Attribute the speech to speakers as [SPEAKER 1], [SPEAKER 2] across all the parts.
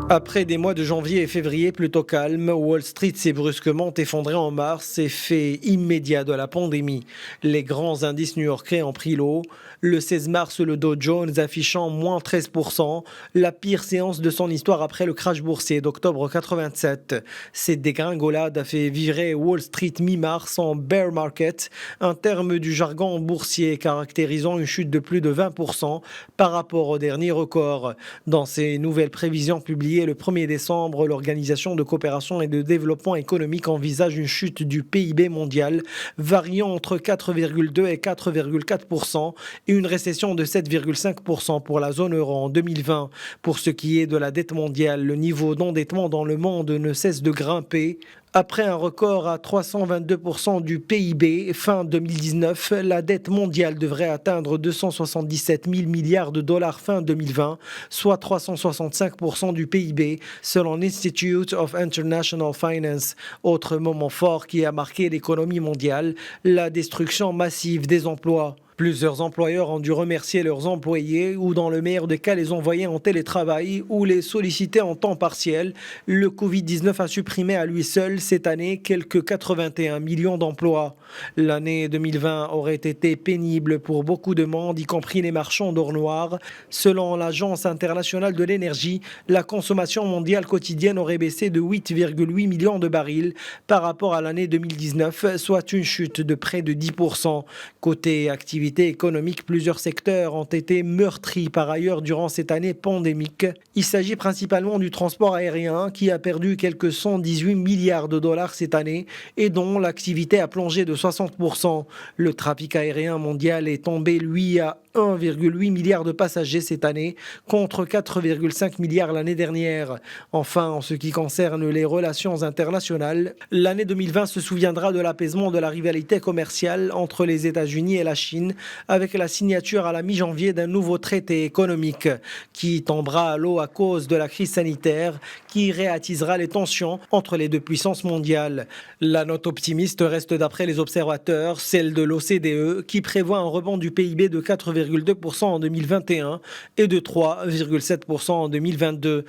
[SPEAKER 1] Après des mois de janvier et février plutôt calmes, Wall Street s'est brusquement effondré en mars, effet immédiat de la pandémie. Les grands indices new-yorkais ont pris l'eau. Le 16 mars, le Dow Jones affichant moins 13%, la pire séance de son histoire après le crash boursier d'octobre 87. Cette dégringolade a fait virer Wall Street mi-mars en bear market, un terme du jargon boursier caractérisant une chute de plus de 20% par rapport au dernier record. Dans ses nouvelles prévisions publiées le 1er décembre, l'Organisation de coopération et de développement économique envisage une chute du PIB mondial variant entre 4,2 et 4,4% et une récession de 7,5% pour la zone euro en 2020. Pour ce qui est de la dette mondiale, le niveau d'endettement dans le monde ne cesse de grimper. Après un record à 322% du PIB fin 2019, la dette mondiale devrait atteindre 277 000 milliards de dollars fin 2020, soit 365% du PIB, selon l'Institute of International Finance. Autre moment fort qui a marqué l'économie mondiale, la destruction massive des emplois. Plusieurs employeurs ont dû remercier leurs employés ou dans le meilleur des cas les envoyer en télétravail ou les solliciter en temps partiel. Le Covid-19 a supprimé à lui seul cette année quelques 81 millions d'emplois. L'année 2020 aurait été pénible pour beaucoup de monde, y compris les marchands d'or noir. Selon l'Agence internationale de l'énergie, la consommation mondiale quotidienne aurait baissé de 8,8 millions de barils par rapport à l'année 2019, soit une chute de près de 10%. Côté activité économique, plusieurs secteurs ont été meurtris par ailleurs durant cette année pandémique. Il s'agit principalement du transport aérien qui a perdu quelques 118 milliards de dollars cette année et dont l'activité a plongé de 60%. Le trafic aérien mondial est tombé, lui, à 1,8 milliard de passagers cette année contre 4,5 milliards l'année dernière. Enfin, en ce qui concerne les relations internationales, l'année 2020 se souviendra de l'apaisement de la rivalité commerciale entre les États-Unis et la Chine avec la signature à la mi-janvier d'un nouveau traité économique qui tombera à l'eau à cause de la crise sanitaire qui réattisera les tensions entre les deux puissances mondiales. La note optimiste reste d'après les observateurs, celle de l'OCDE qui prévoit un rebond du PIB de 4,2% en 2021 et de 3,7% en 2022.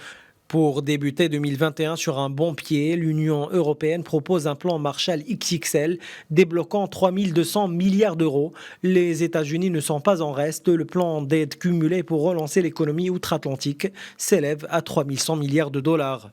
[SPEAKER 1] Pour débuter 2021 sur un bon pied, l'Union européenne propose un plan Marshall XXL débloquant 3 200 milliards d'euros. Les États-Unis ne sont pas en reste. Le plan d'aide cumulé pour relancer l'économie outre-Atlantique s'élève à 3 100 milliards de dollars.